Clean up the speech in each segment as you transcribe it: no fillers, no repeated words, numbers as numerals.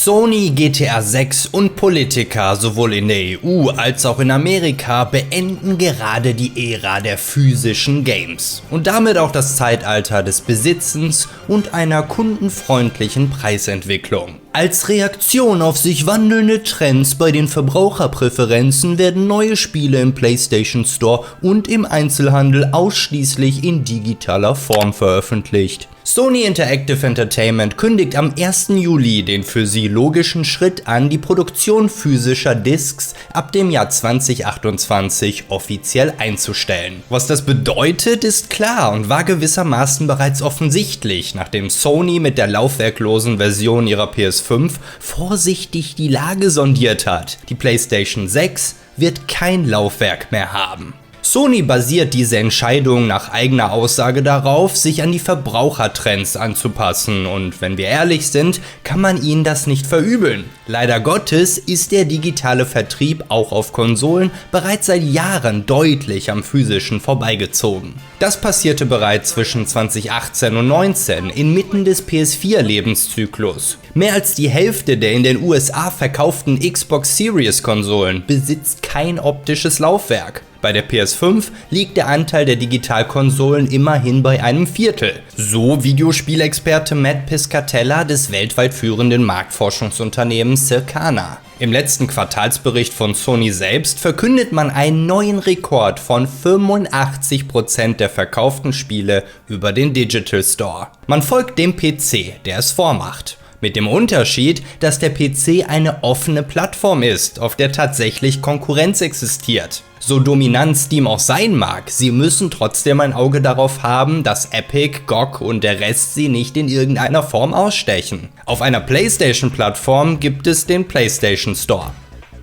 Sony, GTA 6 und Politiker sowohl in der EU als auch in Amerika beenden gerade die Ära der physischen Games und damit auch das Zeitalter des Besitzens und einer kundenfreundlichen Preisentwicklung. Als Reaktion auf sich wandelnde Trends bei den Verbraucherpräferenzen werden neue Spiele im PlayStation Store und im Einzelhandel ausschließlich in digitaler Form veröffentlicht. Sony Interactive Entertainment kündigt am 1. Juli den für sie logischen Schritt an, die Produktion physischer Discs ab dem Jahr 2028 offiziell einzustellen. Was das bedeutet, ist klar und war gewissermaßen bereits offensichtlich, nachdem Sony mit der laufwerklosen Version ihrer PS5 vorsichtig die Lage sondiert hat. Die PlayStation 6 wird kein Laufwerk mehr haben. Sony basiert diese Entscheidung nach eigener Aussage darauf, sich an die Verbrauchertrends anzupassen und wenn wir ehrlich sind, kann man ihnen das nicht verübeln. Leider Gottes ist der digitale Vertrieb auch auf Konsolen bereits seit Jahren deutlich am physischen vorbeigezogen. Das passierte bereits zwischen 2018 und 2019 inmitten des PS4-Lebenszyklus. Mehr als die Hälfte der in den USA verkauften Xbox Series Konsolen besitzt kein optisches Laufwerk. Bei der PS5 liegt der Anteil der Digitalkonsolen immerhin bei einem Viertel. So Videospielexperte Matt Piscatella des weltweit führenden Marktforschungsunternehmens Circana. Im letzten Quartalsbericht von Sony selbst verkündet man einen neuen Rekord von 85% der verkauften Spiele über den Digital Store. Man folgt dem PC, der es vormacht. Mit dem Unterschied, dass der PC eine offene Plattform ist, auf der tatsächlich Konkurrenz existiert. So dominant Steam auch sein mag, sie müssen trotzdem ein Auge darauf haben, dass Epic, GOG und der Rest sie nicht in irgendeiner Form ausstechen. Auf einer PlayStation-Plattform gibt es den PlayStation Store.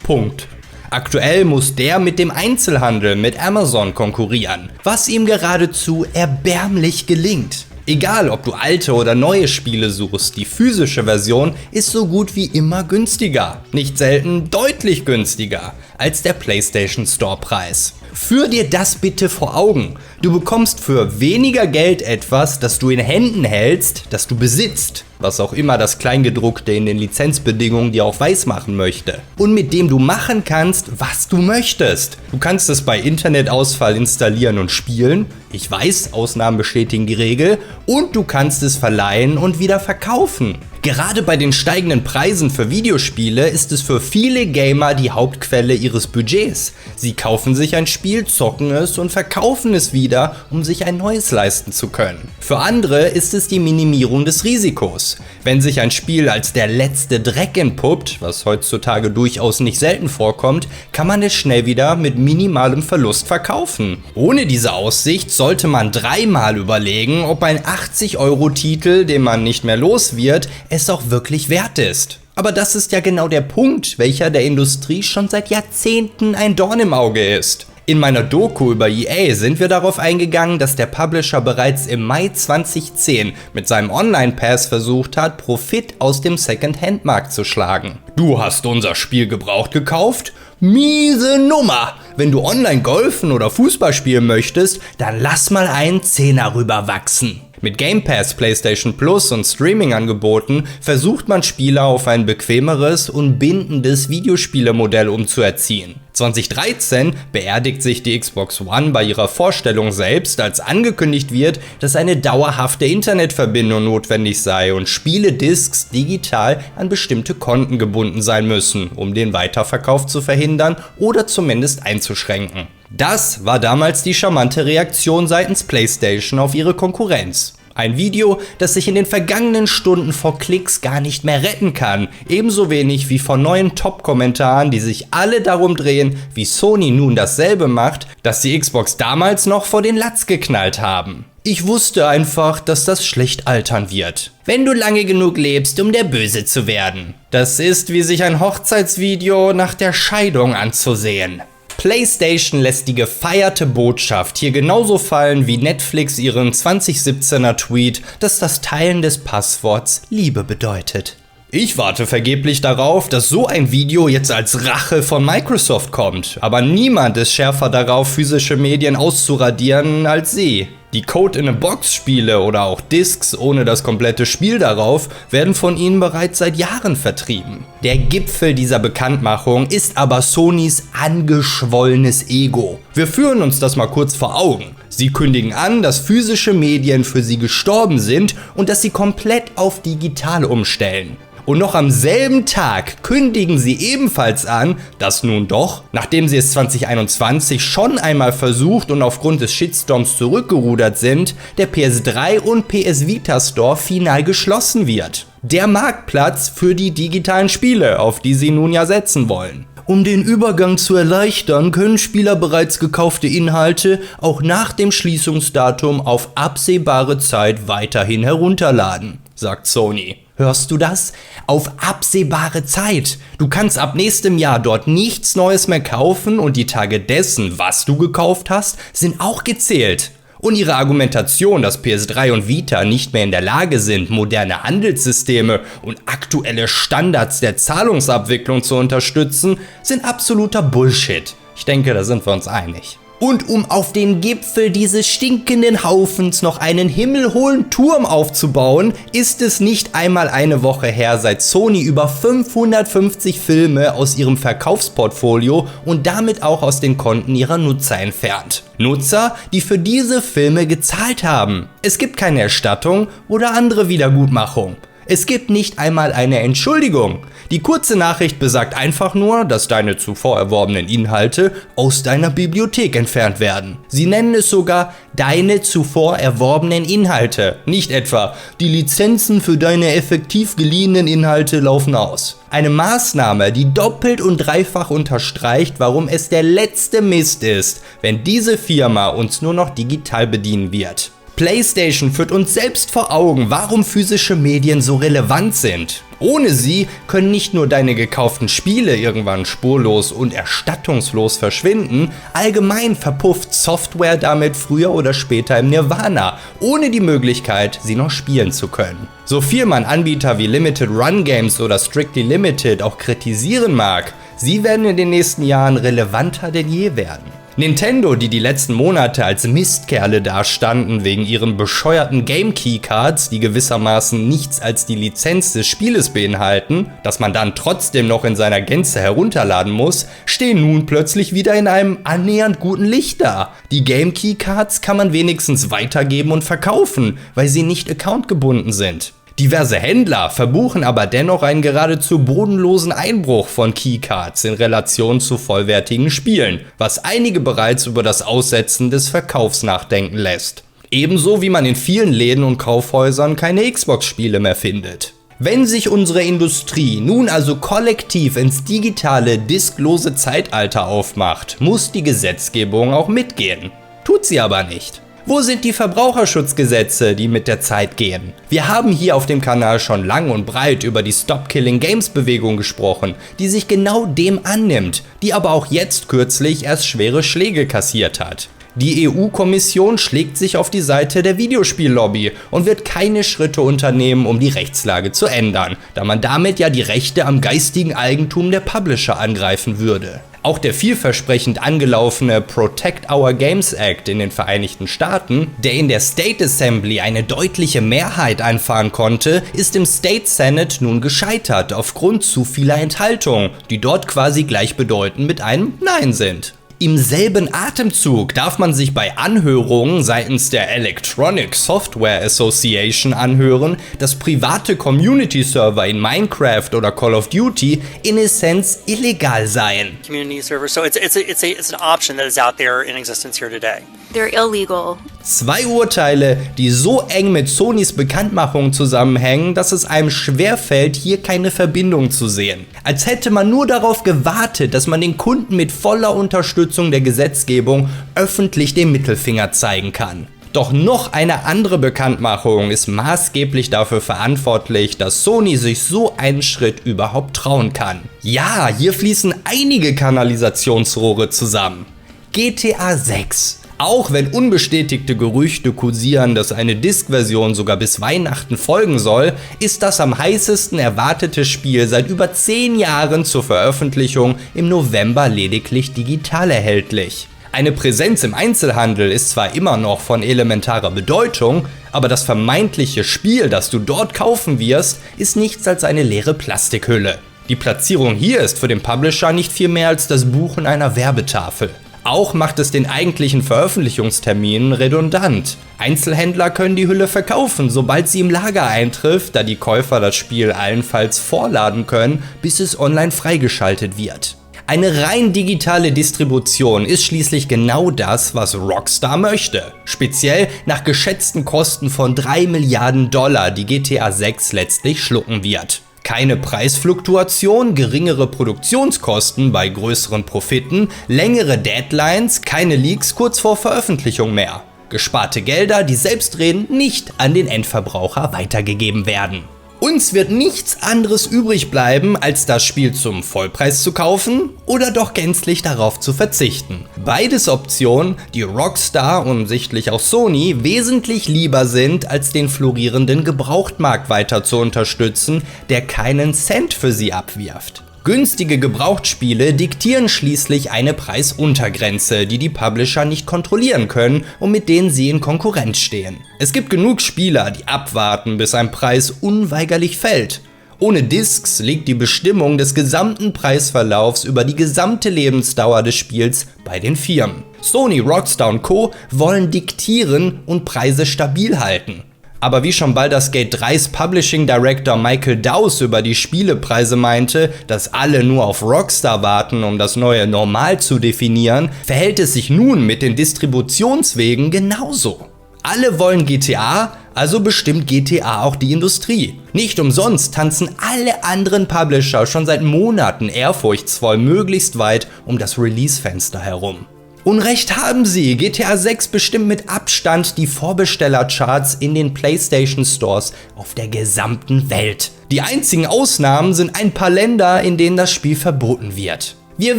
Punkt. Aktuell muss der mit dem Einzelhandel mit Amazon konkurrieren, was ihm geradezu erbärmlich gelingt. Egal, ob du alte oder neue Spiele suchst, die physische Version ist so gut wie immer günstiger, nicht selten deutlich günstiger als der PlayStation Store Preis. Führ dir das bitte vor Augen. Du bekommst für weniger Geld etwas, das du in Händen hältst, das du besitzt, was auch immer das Kleingedruckte in den Lizenzbedingungen dir auch weismachen möchte. Und mit dem du machen kannst, was du möchtest. Du kannst es bei Internetausfall installieren und spielen. Ich weiß, Ausnahmen bestätigen die Regel. Und du kannst es verleihen und wieder verkaufen. Gerade bei den steigenden Preisen für Videospiele ist es für viele Gamer die Hauptquelle ihres Budgets. Sie kaufen sich ein Spiel, zocken es und verkaufen es wieder, um sich ein neues leisten zu können. Für andere ist es die Minimierung des Risikos. Wenn sich ein Spiel als der letzte Dreck entpuppt, was heutzutage durchaus nicht selten vorkommt, kann man es schnell wieder mit minimalem Verlust verkaufen. Ohne diese Aussicht sollte man dreimal überlegen, ob ein 80-Euro-Titel, den man nicht mehr los wird, es auch wirklich wert ist. Aber das ist ja genau der Punkt, welcher der Industrie schon seit Jahrzehnten ein Dorn im Auge ist. In meiner Doku über EA sind wir darauf eingegangen, dass der Publisher bereits im Mai 2010 mit seinem Online-Pass versucht hat, Profit aus dem Second-Hand-Markt zu schlagen. Du hast unser Spiel gebraucht gekauft? Miese Nummer! Wenn du online golfen oder Fußball spielen möchtest, dann lass mal einen Zehner rüberwachsen. Mit Game Pass, PlayStation Plus und Streaming-Angeboten versucht man Spieler auf ein bequemeres und bindendes Videospielemodell umzuerziehen. 2013 beerdigt sich die Xbox One bei ihrer Vorstellung selbst, als angekündigt wird, dass eine dauerhafte Internetverbindung notwendig sei und Spiele-Discs digital an bestimmte Konten gebunden sein müssen, um den Weiterverkauf zu verhindern oder zumindest einzuschränken. Das war damals die charmante Reaktion seitens PlayStation auf ihre Konkurrenz. Ein Video, das sich in den vergangenen Stunden vor Klicks gar nicht mehr retten kann, ebenso wenig wie vor neuen Top-Kommentaren, die sich alle darum drehen, wie Sony nun dasselbe macht, das die Xbox damals noch vor den Latz geknallt haben. Ich wusste einfach, dass das schlecht altern wird. Wenn du lange genug lebst, um der Böse zu werden. Das ist, wie sich ein Hochzeitsvideo nach der Scheidung anzusehen. PlayStation lässt die gefeierte Botschaft hier genauso fallen wie Netflix ihren 2017er Tweet, dass das Teilen des Passworts Liebe bedeutet. Ich warte vergeblich darauf, dass so ein Video jetzt als Rache von Microsoft kommt, aber niemand ist schärfer darauf, physische Medien auszuradieren als sie. Die Code-in-a-Box-Spiele oder auch Discs ohne das komplette Spiel darauf werden von ihnen bereits seit Jahren vertrieben. Der Gipfel dieser Bekanntmachung ist aber Sonys angeschwollenes Ego. Wir führen uns das mal kurz vor Augen. Sie kündigen an, dass physische Medien für sie gestorben sind und dass sie komplett auf digital umstellen. Und noch am selben Tag kündigen sie ebenfalls an, dass nun doch, nachdem sie es 2021 schon einmal versucht und aufgrund des Shitstorms zurückgerudert sind, der PS3 und PS Vita Store final geschlossen wird. Der Marktplatz für die digitalen Spiele, auf die sie nun ja setzen wollen. Um den Übergang zu erleichtern, können Spieler bereits gekaufte Inhalte auch nach dem Schließungsdatum auf absehbare Zeit weiterhin herunterladen, sagt Sony. Hörst du das? Auf absehbare Zeit. Du kannst ab nächstem Jahr dort nichts Neues mehr kaufen und die Tage dessen, was du gekauft hast, sind auch gezählt. Und ihre Argumentation, dass PS3 und Vita nicht mehr in der Lage sind, moderne Handelssysteme und aktuelle Standards der Zahlungsabwicklung zu unterstützen, sind absoluter Bullshit. Ich denke, da sind wir uns einig. Und um auf den Gipfel dieses stinkenden Haufens noch einen himmelhohen Turm aufzubauen, ist es nicht einmal eine Woche her, seit Sony über 550 Filme aus ihrem Verkaufsportfolio und damit auch aus den Konten ihrer Nutzer entfernt. Nutzer, die für diese Filme gezahlt haben. Es gibt keine Erstattung oder andere Wiedergutmachung. Es gibt nicht einmal eine Entschuldigung. Die kurze Nachricht besagt einfach nur, dass deine zuvor erworbenen Inhalte aus deiner Bibliothek entfernt werden. Sie nennen es sogar deine zuvor erworbenen Inhalte, nicht etwa die Lizenzen für deine effektiv geliehenen Inhalte laufen aus. Eine Maßnahme, die doppelt und dreifach unterstreicht, warum es der letzte Mist ist, wenn diese Firma uns nur noch digital bedienen wird. PlayStation führt uns selbst vor Augen, warum physische Medien so relevant sind. Ohne sie können nicht nur deine gekauften Spiele irgendwann spurlos und erstattungslos verschwinden, allgemein verpufft Software damit früher oder später im Nirvana, ohne die Möglichkeit, sie noch spielen zu können. So viel man Anbieter wie Limited Run Games oder Strictly Limited auch kritisieren mag, sie werden in den nächsten Jahren relevanter denn je werden. Nintendo, die die letzten Monate als Mistkerle dastanden wegen ihren bescheuerten Game Keycards, die gewissermaßen nichts als die Lizenz des Spieles beinhalten, das man dann trotzdem noch in seiner Gänze herunterladen muss, stehen nun plötzlich wieder in einem annähernd guten Licht da. Die Game Keycards kann man wenigstens weitergeben und verkaufen, weil sie nicht accountgebunden sind. Diverse Händler verbuchen aber dennoch einen geradezu bodenlosen Einbruch von Keycards in Relation zu vollwertigen Spielen, was einige bereits über das Aussetzen des Verkaufs nachdenken lässt. Ebenso wie man in vielen Läden und Kaufhäusern keine Xbox-Spiele mehr findet. Wenn sich unsere Industrie nun also kollektiv ins digitale, disklose Zeitalter aufmacht, muss die Gesetzgebung auch mitgehen. Tut sie aber nicht. Wo sind die Verbraucherschutzgesetze, die mit der Zeit gehen? Wir haben hier auf dem Kanal schon lang und breit über die Stop Killing Games Bewegung gesprochen, die sich genau dem annimmt, die aber auch jetzt kürzlich erst schwere Schläge kassiert hat. Die EU-Kommission schlägt sich auf die Seite der Videospiellobby und wird keine Schritte unternehmen, um die Rechtslage zu ändern, da man damit ja die Rechte am geistigen Eigentum der Publisher angreifen würde. Auch der vielversprechend angelaufene Protect Our Games Act in den Vereinigten Staaten, der in der State Assembly eine deutliche Mehrheit einfahren konnte, ist im State Senate nun gescheitert aufgrund zu vieler Enthaltungen, die dort quasi gleichbedeutend mit einem Nein sind. Im selben Atemzug darf man sich bei Anhörungen seitens der Electronic Software Association anhören, dass private Community-Server in Minecraft oder Call of Duty in Essenz illegal seien. Community servers, so it's an option that is out there in existence here today. They're illegal. Zwei Urteile, die so eng mit Sonys Bekanntmachung zusammenhängen, dass es einem schwerfällt, hier keine Verbindung zu sehen. Als hätte man nur darauf gewartet, dass man den Kunden mit voller Unterstützung der Gesetzgebung öffentlich den Mittelfinger zeigen kann. Doch noch eine andere Bekanntmachung ist maßgeblich dafür verantwortlich, dass Sony sich so einen Schritt überhaupt trauen kann. Ja, hier fließen einige Kanalisationsrohre zusammen. GTA 6. Auch wenn unbestätigte Gerüchte kursieren, dass eine Disk-Version sogar bis Weihnachten folgen soll, ist das am heißesten erwartete Spiel seit über 10 Jahren zur Veröffentlichung im November lediglich digital erhältlich. Eine Präsenz im Einzelhandel ist zwar immer noch von elementarer Bedeutung, aber das vermeintliche Spiel, das du dort kaufen wirst, ist nichts als eine leere Plastikhülle. Die Platzierung hier ist für den Publisher nicht viel mehr als das Buchen einer Werbetafel. Auch macht es den eigentlichen Veröffentlichungstermin redundant. Einzelhändler können die Hülle verkaufen, sobald sie im Lager eintrifft, da die Käufer das Spiel allenfalls vorladen können, bis es online freigeschaltet wird. Eine rein digitale Distribution ist schließlich genau das, was Rockstar möchte. Speziell nach geschätzten Kosten von 3 Milliarden $, die GTA 6 letztlich schlucken wird. Keine Preisfluktuation, geringere Produktionskosten bei größeren Profiten, längere Deadlines, keine Leaks kurz vor Veröffentlichung mehr. Gesparte Gelder, die selbstredend nicht an den Endverbraucher weitergegeben werden. Uns wird nichts anderes übrig bleiben, als das Spiel zum Vollpreis zu kaufen oder doch gänzlich darauf zu verzichten. Beides Optionen, die Rockstar und sichtlich auch Sony wesentlich lieber sind, als den florierenden Gebrauchtmarkt weiter zu unterstützen, der keinen Cent für sie abwirft. Günstige Gebrauchtspiele diktieren schließlich eine Preisuntergrenze, die die Publisher nicht kontrollieren können und mit denen sie in Konkurrenz stehen. Es gibt genug Spieler, die abwarten, bis ein Preis unweigerlich fällt. Ohne Discs liegt die Bestimmung des gesamten Preisverlaufs über die gesamte Lebensdauer des Spiels bei den Firmen. Sony, Rockstar und Co. wollen diktieren und Preise stabil halten. Aber wie schon Baldur's Gate 3's Publishing Director Michael Dowse über die Spielepreise meinte, dass alle nur auf Rockstar warten, um das neue Normal zu definieren, verhält es sich nun mit den Distributionswegen genauso. Alle wollen GTA, also bestimmt GTA auch die Industrie. Nicht umsonst tanzen alle anderen Publisher schon seit Monaten ehrfurchtsvoll möglichst weit um das Release-Fenster herum. Unrecht haben sie, GTA 6 bestimmt mit Abstand die Vorbestellercharts in den PlayStation Stores auf der gesamten Welt. Die einzigen Ausnahmen sind ein paar Länder, in denen das Spiel verboten wird. Wir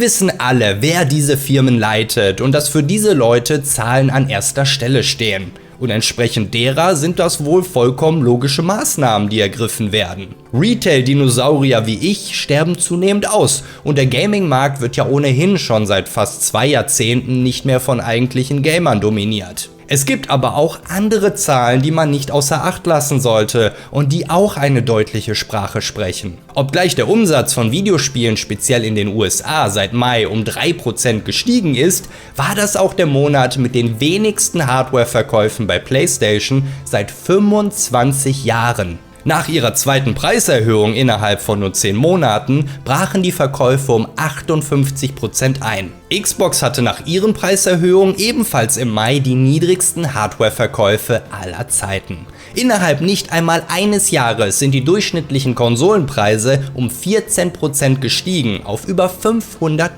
wissen alle, wer diese Firmen leitet und dass für diese Leute Zahlen an erster Stelle stehen. Und entsprechend derer sind das wohl vollkommen logische Maßnahmen, die ergriffen werden. Retail-Dinosaurier wie ich sterben zunehmend aus und der Gaming-Markt wird ja ohnehin schon seit fast 2 Jahrzehnten nicht mehr von eigentlichen Gamern dominiert. Es gibt aber auch andere Zahlen, die man nicht außer Acht lassen sollte und die auch eine deutliche Sprache sprechen. Obgleich der Umsatz von Videospielen speziell in den USA seit Mai um 3% gestiegen ist, war das auch der Monat mit den wenigsten Hardware-Verkäufen bei PlayStation seit 25 Jahren. Nach ihrer zweiten Preiserhöhung innerhalb von nur 10 Monaten brachen die Verkäufe um 58% ein. Xbox hatte nach ihren Preiserhöhungen ebenfalls im Mai die niedrigsten Hardware-Verkäufe aller Zeiten. Innerhalb nicht einmal eines Jahres sind die durchschnittlichen Konsolenpreise um 14% gestiegen auf über $500.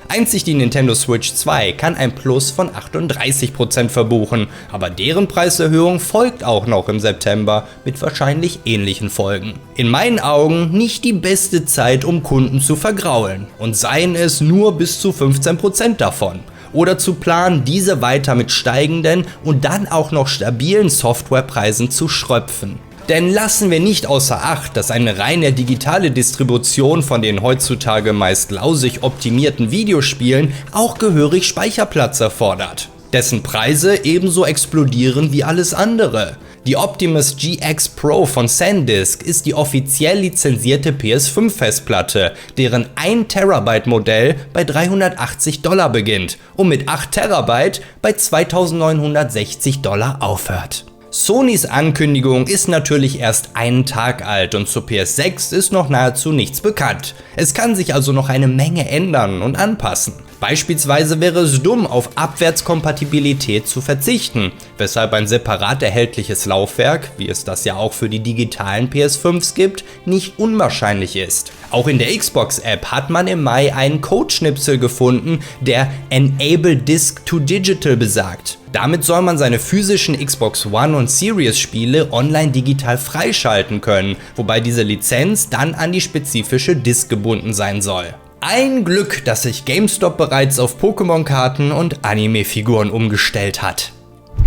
Einzig die Nintendo Switch 2 kann ein Plus von 38% verbuchen, aber deren Preiserhöhung folgt auch noch im September mit wahrscheinlich ähnlichen Folgen. In meinen Augen nicht die beste Zeit, um Kunden zu vergraulen und seien es nur bis zu 15% davon. Oder zu planen, diese weiter mit steigenden und dann auch noch stabilen Softwarepreisen zu schröpfen. Denn lassen wir nicht außer Acht, dass eine reine digitale Distribution von den heutzutage meist lausig optimierten Videospielen auch gehörig Speicherplatz erfordert, dessen Preise ebenso explodieren wie alles andere. Die Optimus GX Pro von SanDisk ist die offiziell lizenzierte PS5-Festplatte, deren 1 TB Modell bei $380 beginnt und mit 8 TB bei $2.960 aufhört. Sonys Ankündigung ist natürlich erst einen Tag alt und zur PS6 ist noch nahezu nichts bekannt. Es kann sich also noch eine Menge ändern und anpassen. Beispielsweise wäre es dumm, auf Abwärtskompatibilität zu verzichten, weshalb ein separat erhältliches Laufwerk, wie es das ja auch für die digitalen PS5s gibt, nicht unwahrscheinlich ist. Auch in der Xbox-App hat man im Mai einen Codeschnipsel gefunden, der Enable Disk to Digital besagt. Damit soll man seine physischen Xbox One und Series Spiele online digital freischalten können, wobei diese Lizenz dann an die spezifische Disk gebunden sein soll. Ein Glück, dass sich GameStop bereits auf Pokémon-Karten und Anime-Figuren umgestellt hat.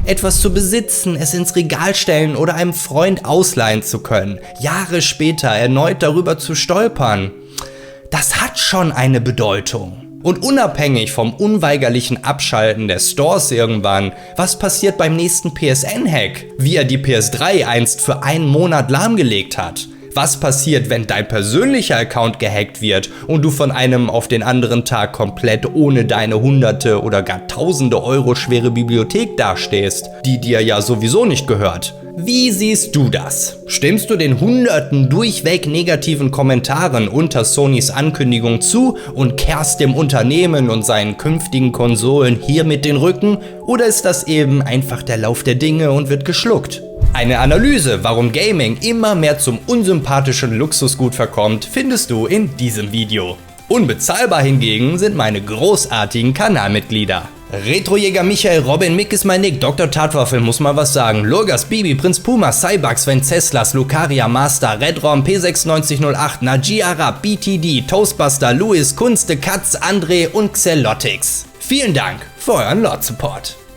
Etwas zu besitzen, es ins Regal stellen oder einem Freund ausleihen zu können, Jahre später erneut darüber zu stolpern, das hat schon eine Bedeutung. Und unabhängig vom unweigerlichen Abschalten der Stores irgendwann, was passiert beim nächsten PSN-Hack? Wie er die PS3 einst für einen Monat lahmgelegt hat? Was passiert, wenn dein persönlicher Account gehackt wird und du von einem auf den anderen Tag komplett ohne deine hunderte oder gar tausende Euro schwere Bibliothek dastehst, die dir ja sowieso nicht gehört? Wie siehst du das? Stimmst du den hunderten durchweg negativen Kommentaren unter Sonys Ankündigung zu und kehrst dem Unternehmen und seinen künftigen Konsolen hiermit den Rücken? Oder ist das eben einfach der Lauf der Dinge und wird geschluckt? Eine Analyse, warum Gaming immer mehr zum unsympathischen Luxusgut verkommt, findest du in diesem Video. Unbezahlbar hingegen sind meine großartigen Kanalmitglieder. Retrojäger Michael, Robin, Mick ist mein Nick, Dr. Tatwaffel muss mal was sagen, Lurgas, Bibi, Prinz Puma, Cybugs, Venceslas, Lucaria, Master, Redrom, P9608, Naji Arab, BTD, Toastbuster, Louis, Kunste, Katz, André und Xelotix. Vielen Dank für euren Lord-Support.